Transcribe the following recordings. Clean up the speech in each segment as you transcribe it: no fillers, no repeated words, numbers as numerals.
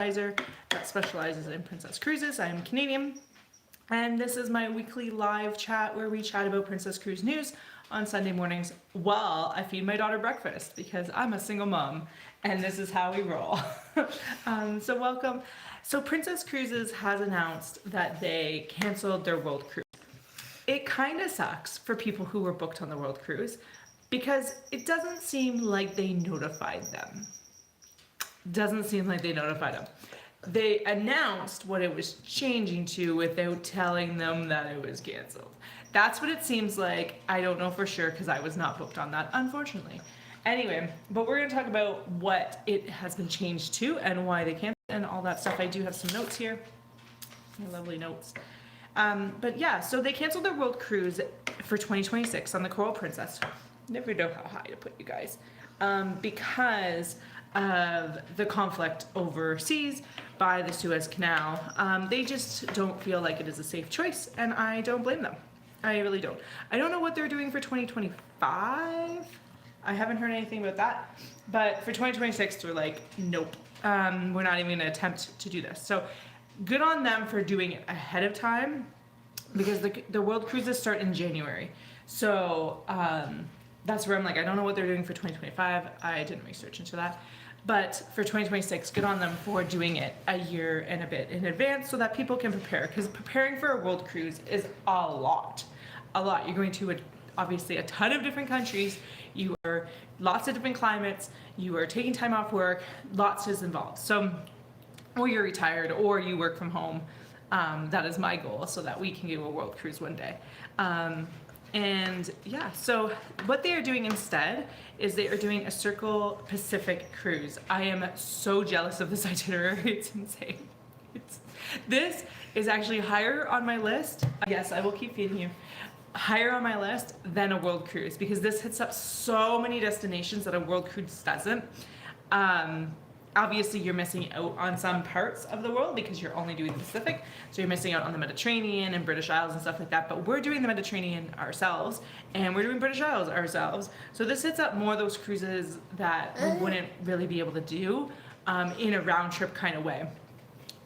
that specializes in Princess Cruises. I am Canadian, and this is my weekly live chat where we chat about Princess Cruise news on Sunday mornings while I feed my daughter breakfast because I'm a single mom and this is how we roll. So welcome. So Princess Cruises has announced that they canceled their world cruise. It kind of sucks for people who were booked on the world cruise because it doesn't seem like they notified them. They announced what it was changing to without telling them that it was canceled. That's what it seems like. I don't know for sure because I was not booked on that, unfortunately. Anyway, but we're going to talk about what it has been changed to and why they canceled and all that stuff. I do have some notes here, lovely notes. But yeah, so they canceled their world cruise for 2026 on the Coral Princess. Never know how high to put you guys, because of the conflict overseas by the Suez Canal. They just don't feel like it is a safe choice, and I don't blame them. I really don't. I don't know what they're doing for 2025. I haven't heard anything about that, but for 2026 they're like, nope, we're not even going to attempt to do this. So good on them for doing it ahead of time, because the world cruises start in January. So that's where I'm like, I don't know what they're doing for 2025. I didn't research into that. But for 2026, good on them for doing it a year and a bit in advance so that people can prepare. Because preparing for a world cruise is a lot. You're going to obviously a ton of different countries. You are lots of different climates. You are taking time off work. Lots is involved. So, or you're retired or you work from home. That is my goal, so that we can do a world cruise one day. And yeah, so what they are doing instead is they are doing a Circle Pacific cruise. I am so jealous of this itinerary. It's insane. This is actually higher on my list. Yes, I will keep feeding you. Higher on my list than a world cruise, because this hits up so many destinations that a world cruise doesn't. Obviously you're missing out on some parts of the world because you're only doing the Pacific, so you're missing out on the Mediterranean and British Isles and stuff like that, but we're doing the Mediterranean ourselves and we're doing British Isles ourselves, so this hits up more of those cruises that we wouldn't really be able to do in a round trip kind of way.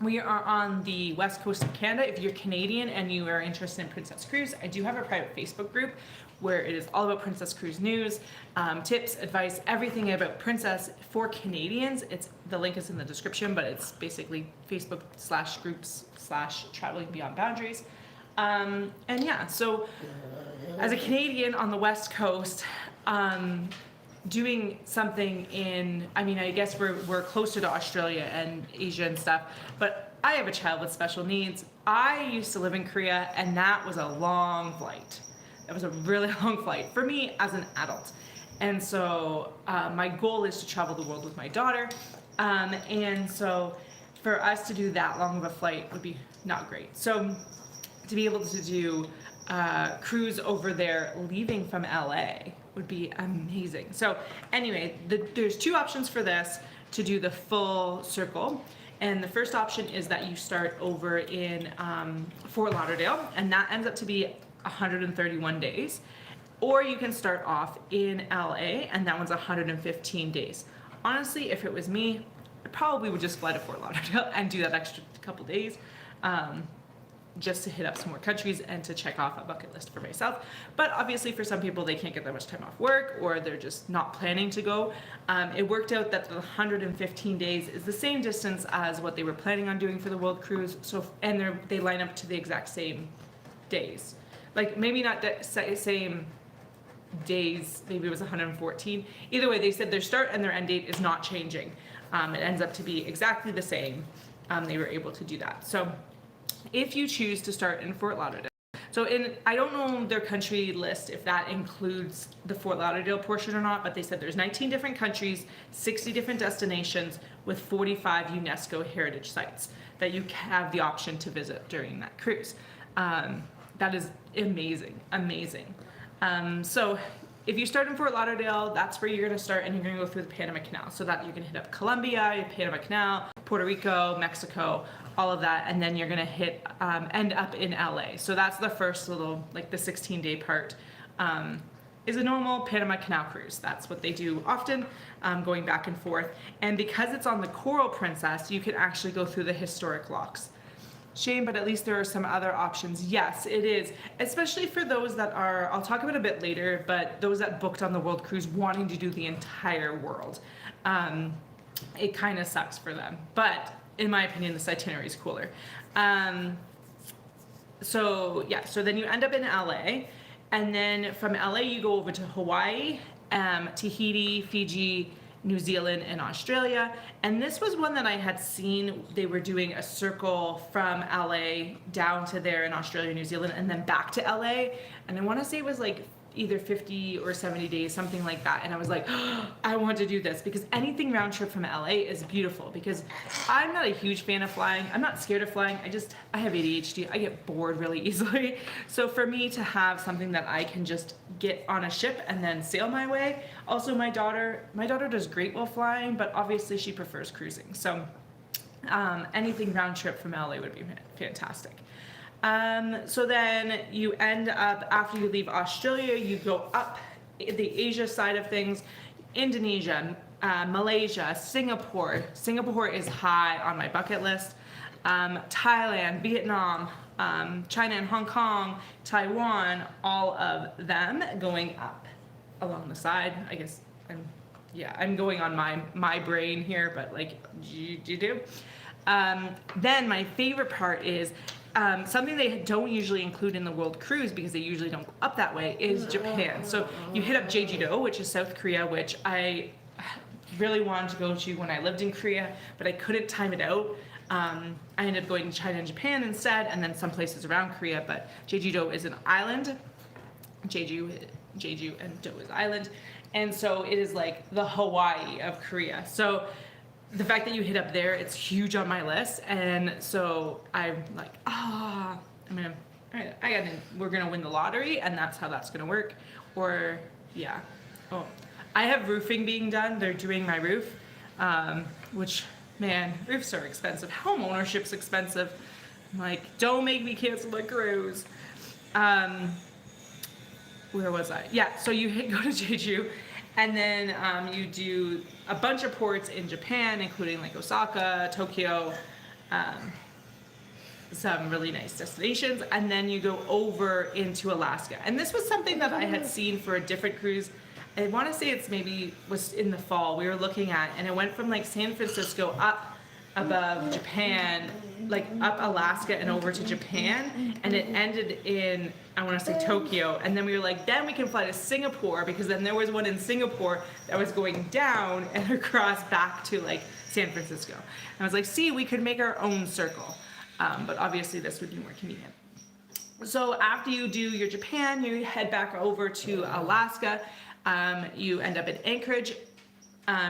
We are on the west coast of Canada. If you're Canadian and you are interested in Princess Cruise, I do have a private Facebook group where it is all about Princess Cruise news, tips, advice, everything about Princess for Canadians. The link is in the description, but it's basically Facebook/groups/traveling beyond boundaries. And yeah, so as a Canadian on the west coast, doing something in, I mean, I guess we're closer to Australia and Asia and stuff, but I have a child with special needs. I used to live in Korea, and that was a long flight. That was a really long flight for me as an adult. And so my goal is to travel the world with my daughter. And so for us to do that long of a flight would be not great. So to be able to do cruise over there leaving from LA would be amazing. So anyway, there's two options for this to do the full circle. And the first option is that you start over in Fort Lauderdale, and that ends up to be 131 days. Or you can start off in LA, and that one's 115 days. Honestly, if it was me, I probably would just fly to Fort Lauderdale and do that extra couple days. Just to hit up some more countries and to check off a bucket list for myself. But obviously for some people, they can't get that much time off work, or they're just not planning to go. It worked out that the 115 days is the same distance as what they were planning on doing for the world cruise. So, and they line up to the exact same days. Like maybe not the same days, maybe it was 114. Either way, they said their start and their end date is not changing. It ends up to be exactly the same. They were able to do that. So if you choose to start in Fort Lauderdale, so I don't know their country list if that includes the Fort Lauderdale portion or not, but they said there's 19 different countries, 60 different destinations with 45 UNESCO heritage sites that you have the option to visit during that cruise. That is amazing. So if you start in Fort Lauderdale, that's where you're going to start, and you're going to go through the Panama Canal, so that you can hit up Colombia, Panama Canal, Puerto Rico, Mexico, all of that, and then you're going to end up in LA. So that's the first little, like the 16-day part. is a normal Panama Canal cruise. That's what they do often, going back and forth. And because it's on the Coral Princess, you can actually go through the historic locks. Shame, but at least there are some other options. Yes, it is, especially for those that are, I'll talk about a bit later, but those that booked on the World Cruise wanting to do the entire world. It kind of sucks for them, but in my opinion, this itinerary is cooler. So then you end up in LA, and then from LA you go over to Hawaii, Tahiti, Fiji, New Zealand, and Australia. And this was one that I had seen. They were doing a circle from LA down to there in Australia, New Zealand, and then back to LA. And I want to say it was like either 50 or 70 days, something like that. And I was like, oh, I want to do this, because anything round trip from LA is beautiful, because I'm not a huge fan of flying. I'm not scared of flying. I have ADHD. I get bored really easily. So for me to have something that I can just get on a ship and then sail my way. Also, my daughter does great while flying, but obviously she prefers cruising. So anything round trip from LA would be fantastic. So then you end up, after you leave Australia, you go up the Asia side of things, Indonesia, Malaysia, Singapore. Singapore is high on my bucket list. Thailand, Vietnam, China and Hong Kong, Taiwan, all of them going up along the side. I guess I'm going on my brain here, but like you do. Then my favorite part is, something they don't usually include in the World Cruise, because they usually don't go up that way, is Japan. So you hit up Jeju-do, which is South Korea, which I really wanted to go to when I lived in Korea, but I couldn't time it out. I ended up going to China and Japan instead, and then some places around Korea, but Jeju-do is an island. Jeju and Do is island. And so it is like the Hawaii of Korea. So the fact that you hit up there, it's huge on my list, and so I'm like, we're gonna win the lottery, and that's how that's gonna work. Or I have roofing being done. They're doing my roof, which, man, roofs are expensive. Home ownership's expensive. I'm like, don't make me cancel the cruise. Where was I? Yeah, so you go to Jeju. And then you do a bunch of ports in Japan, including like Osaka, Tokyo, some really nice destinations. And then you go over into Alaska. And this was something that I had seen for a different cruise. I want to say was in the fall we were looking at, and it went from like San Francisco up above Japan, like up Alaska and over to Japan, and it ended in, I want to say, Tokyo. And then we were like, then we can fly to Singapore, because then there was one in Singapore that was going down and across back to like San Francisco. And I was like, see, we could make our own circle, but obviously this would be more convenient. So after you do your Japan, you head back over to Alaska. You end up in Anchorage.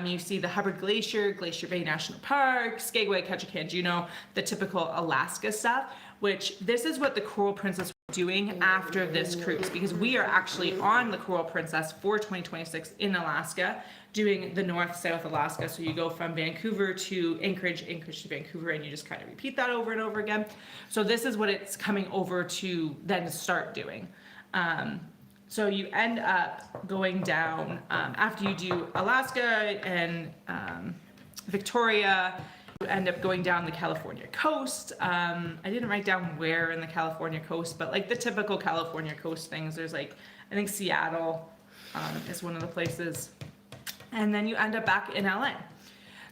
You see the Hubbard Glacier, Glacier Bay National Park, Skagway, Ketchikan, Juneau, the typical Alaska stuff, which this is what the Coral Princess was doing after this cruise, because we are actually on the Coral Princess for 2026 in Alaska, doing the north-south Alaska. So you go from Vancouver to Anchorage, Anchorage to Vancouver, and you just kind of repeat that over and over again. So this is what it's coming over to then start doing. So you end up going down, after you do Alaska and Victoria, you end up going down the California coast. I didn't write down where in the California coast, but like the typical California coast things. There's like, I think Seattle is one of the places. And then you end up back in LA.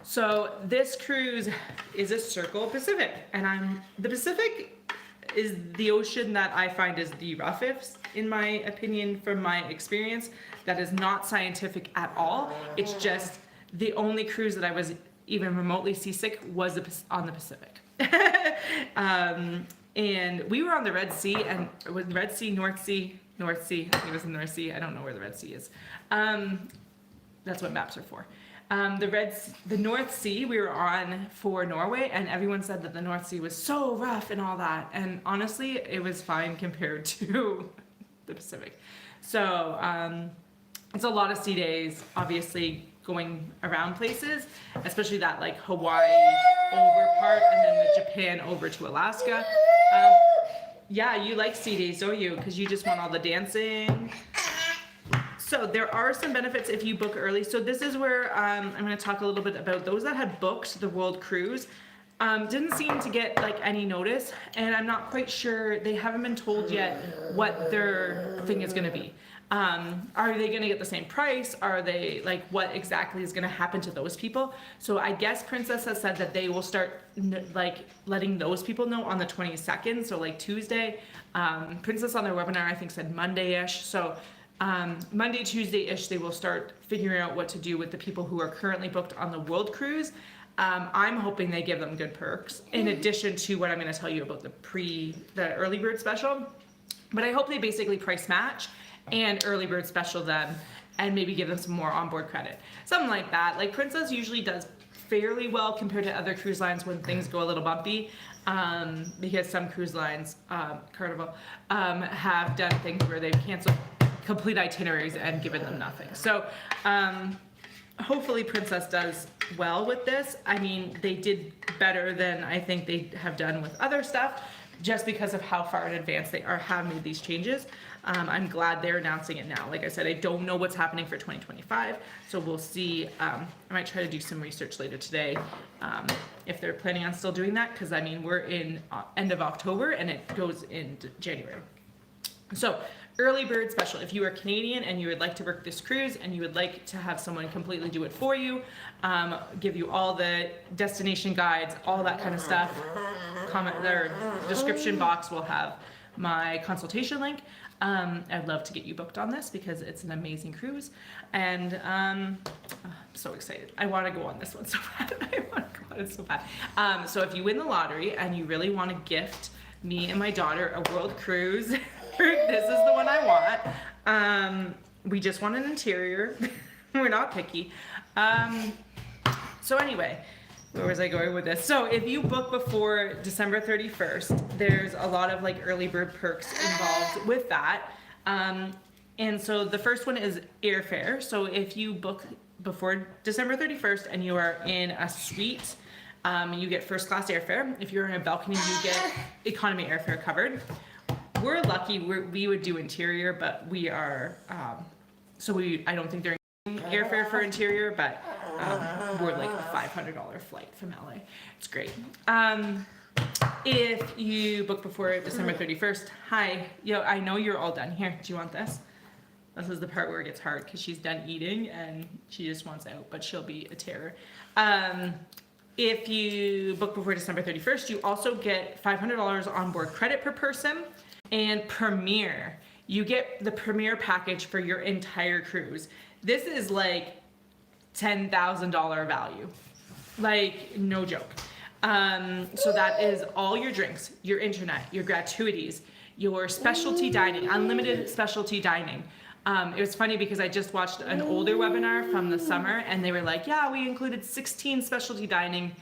So this cruise is a Circle Pacific, and the Pacific is the ocean that I find is the roughest, in my opinion, from my experience. That is not scientific at all. It's just the only cruise that I was even remotely seasick was on the Pacific. And we were on the Red Sea, and it was Red Sea, North Sea, I think it was the North Sea. I don't know where the Red Sea is. That's what maps are for. The North Sea we were on for Norway, and everyone said that the North Sea was so rough and all that, and honestly it was fine compared to the Pacific. So it's a lot of sea days, obviously, going around places, especially that like Hawaii over part, and then the Japan over to Alaska. Yeah, you like sea days, don't you? Because you just want all the dancing. So there are some benefits if you book early. So this is where I'm going to talk a little bit about those that had booked the World Cruise. Didn't seem to get like any notice, and I'm not quite sure, they haven't been told yet what their thing is going to be. Are they going to get the same price? Are they like, what exactly is going to happen to those people? So I guess Princess has said that they will start like letting those people know on the 22nd, so like Tuesday. Princess on their webinar I think said Monday-ish, so Monday, Tuesday-ish they will start figuring out what to do with the people who are currently booked on the World Cruise. I'm hoping they give them good perks in addition to what I'm going to tell you about the early bird special. But I hope they basically price match and early bird special them and maybe give them some more onboard credit. Something like that. Like Princess usually does fairly well compared to other cruise lines when things go a little bumpy. Because some cruise lines, Carnival, have done things where they've canceled complete itineraries and given them nothing. So hopefully Princess does well with this. I mean, they did better than I think they have done with other stuff just because of how far in advance they have made these changes. I'm glad they're announcing it now. Like I said, I don't know what's happening for 2025, so we'll see. I might try to do some research later today if they're planning on still doing that, because I mean, we're in end of October and it goes into January. So early bird special, if you are Canadian and you would like to book this cruise and you would like to have someone completely do it for you, give you all the destination guides, all that kind of stuff, their description box will have my consultation link. I'd love to get you booked on this because it's an amazing cruise, and I'm so excited. I want to go on this one so bad. I want to go on it so bad. So if you win the lottery and you really want to gift me and my daughter a world cruise, this is the one I want. We just want an interior. We're not picky. So anyway, where was I going with this? So if you book before December 31st, there's a lot of like early bird perks involved with that. And so the first one is airfare. So if you book before December 31st and you are in a suite, you get first class airfare. If you're in a balcony, you get economy airfare covered. We're lucky we would do interior, but we are, I don't think they're airfare for interior, but we're like a $500 flight from LA. It's great. If you book before December 31st, hi, I know you're all done here. Do you want this? This is the part where it gets hard because she's done eating and she just wants out, but she'll be a terror. If you book before December 31st, you also get $500 onboard credit per person. And Premier, you get the Premier package for your entire cruise. This is like $10,000 value, like no joke. So that is all your drinks, your internet, your gratuities, your specialty dining, unlimited specialty dining. It was funny because I just watched an older webinar from the summer and they were like, yeah, we included 16 specialty dining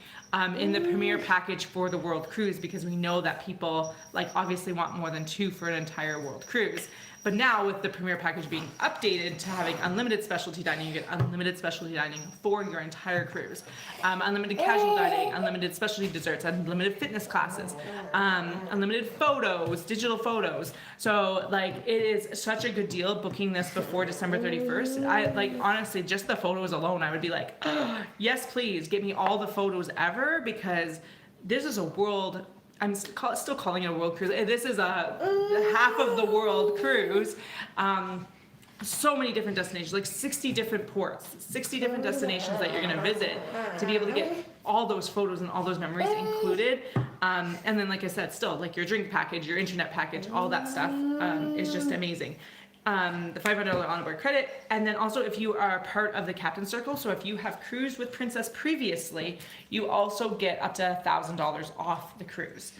in the Premier package for the World Cruise because we know that people like obviously want more than 2 for an entire World Cruise. But now with the Premier package being updated to having unlimited specialty dining, you get unlimited specialty dining for your entire cruise. Unlimited casual dining, unlimited specialty desserts, unlimited fitness classes, unlimited photos, digital photos. So like it is such a good deal booking this before December 31st. I like honestly just the photos alone, I would be like, oh, yes, please give me all the photos ever because this is a world. I'm still calling it a world cruise. This is a half of the world cruise. So many different destinations, like 60 different ports, 60 different destinations that you're gonna visit to be able to get all those photos and all those memories included. And then, like I said, still like your drink package, your internet package, all that stuff is just amazing. The $500 onboard credit, and then also if you are part of the Captain Circle, so if you have cruised with Princess previously, you also get up to $1,000 off the cruise.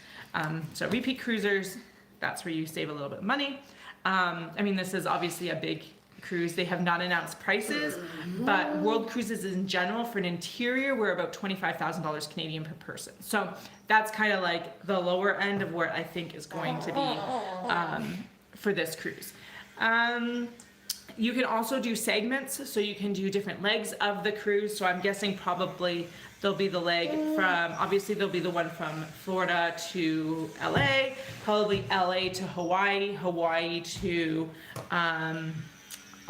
So repeat cruisers, that's where you save a little bit of money. I mean, this is obviously a big cruise. They have not announced prices, but world cruises in general for an interior were about $25,000 Canadian per person. So that's kind of like the lower end of what I think is going to be for this cruise. You can also do segments, so you can do different legs of the cruise. So I'm guessing probably there'll be the leg from, obviously there'll be the one from Florida to LA, probably LA to Hawaii, Hawaii to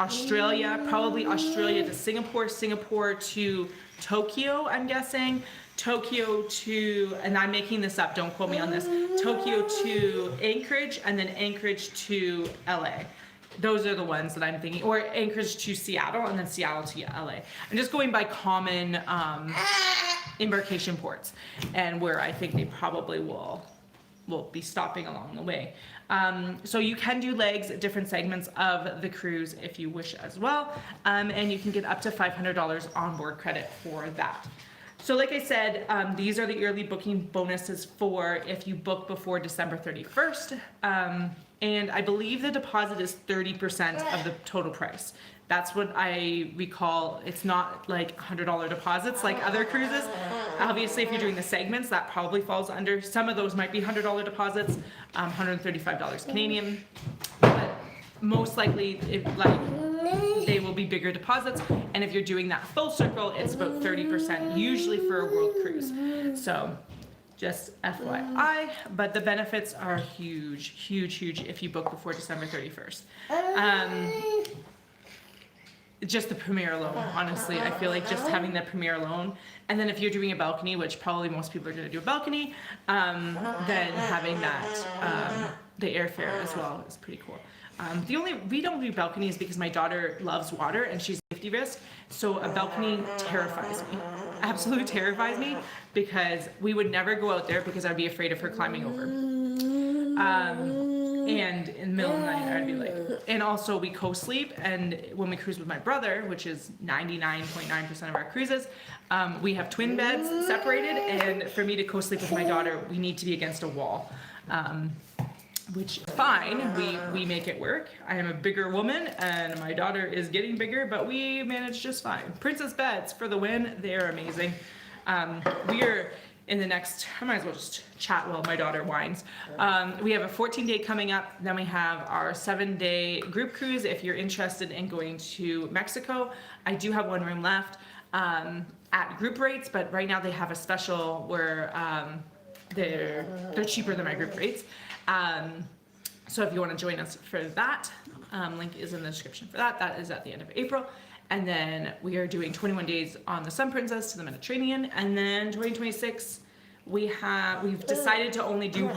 Australia, probably Australia to Singapore, Singapore to Tokyo, I'm guessing. Tokyo to, and I'm making this up, don't quote me on this, Tokyo to Anchorage, and then Anchorage to LA. Those are the ones that I'm thinking, or Anchorage to Seattle, and then Seattle to LA. I'm just going by common embarkation ports, and where I think they probably will be stopping along the way. So you can do legs at different segments of the cruise if you wish as well, and you can get up to $500 onboard credit for that. So like I said, these are the early booking bonuses for if you book before December 31st. And I believe the deposit is 30% of the total price. That's what I recall. It's not like $100 deposits like other cruises. Obviously, if you're doing the segments, that probably falls under. Some of those might be $100 deposits, $135 Canadian. But most likely, they will be bigger deposits. And if you're doing that full circle, it's about 30%, usually for a world cruise. So just FYI, but the benefits are huge, huge, huge if you book before December 31st. Just the Premier alone, honestly, I feel like just having the Premier alone, and then if you're doing a balcony, which probably most people are going to do a balcony, then having that, the airfare as well is pretty cool. We don't do balconies because my daughter loves water and she's a safety risk, so a balcony terrifies me, absolutely terrifies me, because we would never go out there because I'd be afraid of her climbing over. And in the middle of the night, I'd be like, and also we co-sleep, and when we cruise with my brother, which is 99.9% of our cruises, we have twin beds separated, and for me to co-sleep with my daughter, we need to be against a wall. Which is fine, we make it work. I am a bigger woman and my daughter is getting bigger, but we manage just fine. Princess beds for the win, they're amazing. We are in the next, I might as well just chat while my daughter whines. We have a 14-day coming up, then we have our 7-day group cruise if you're interested in going to Mexico. I do have one room left at group rates, but right now they have a special where they're cheaper than my group rates. So if you want to join us for that, link is in the description for that. That is at the end of April. And then we are doing 21 days on the Sun Princess to the Mediterranean. And then 2026, we've decided to only do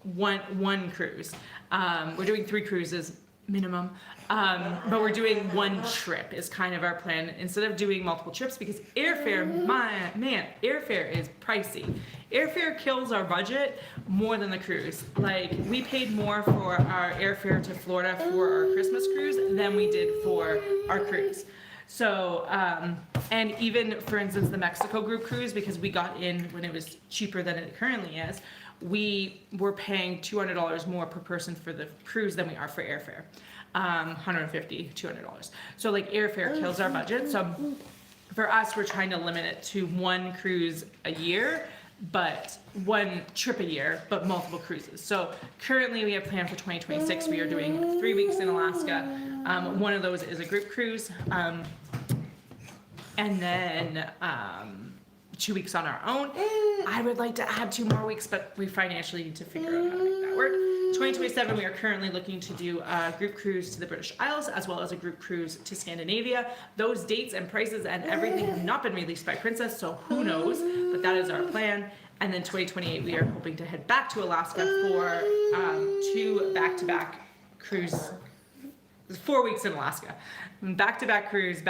one cruise. We're doing 3 cruises minimum, but we're doing one trip is kind of our plan instead of doing multiple trips, because airfare, airfare is pricey. Airfare kills our budget more than the cruise. Like, we paid more for our airfare to Florida for our Christmas cruise than we did for our cruise. So, and even for instance, the Mexico group cruise, because we got in when it was cheaper than it currently is, we were paying $200 more per person for the cruise than we are for airfare. $150, $200. So like, airfare kills our budget. So for us, we're trying to limit it to one cruise a year, but one trip a year, but multiple cruises. So currently we have planned for 2026, we are doing 3 weeks in Alaska. One of those is a group cruise. And then 2 weeks on our own. I would like to add 2 more weeks, but we financially need to figure out how to make that work. 2027, we are currently looking to do a group cruise to the British Isles, as well as a group cruise to Scandinavia. Those dates and prices and everything have not been released by Princess, so who knows, but that is our plan. And then 2028, we are hoping to head back to Alaska for 2 back-to-back cruise, 4 weeks in Alaska. Back-to-back cruise,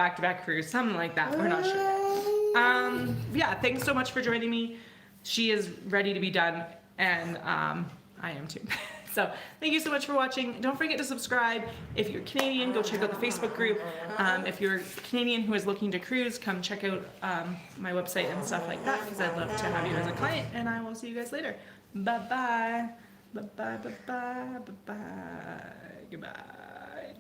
something like that, we're not sure yet. Yeah, thanks so much for joining me. She is ready to be done, and I am too. So thank you so much for watching. Don't forget to subscribe. If you're Canadian, go check out the Facebook group. If you're Canadian who is looking to cruise, come check out my website and stuff like that, because I'd love to have you as a client, and I will see you guys later. Bye-bye. Bye-bye, bye-bye, bye-bye. Goodbye.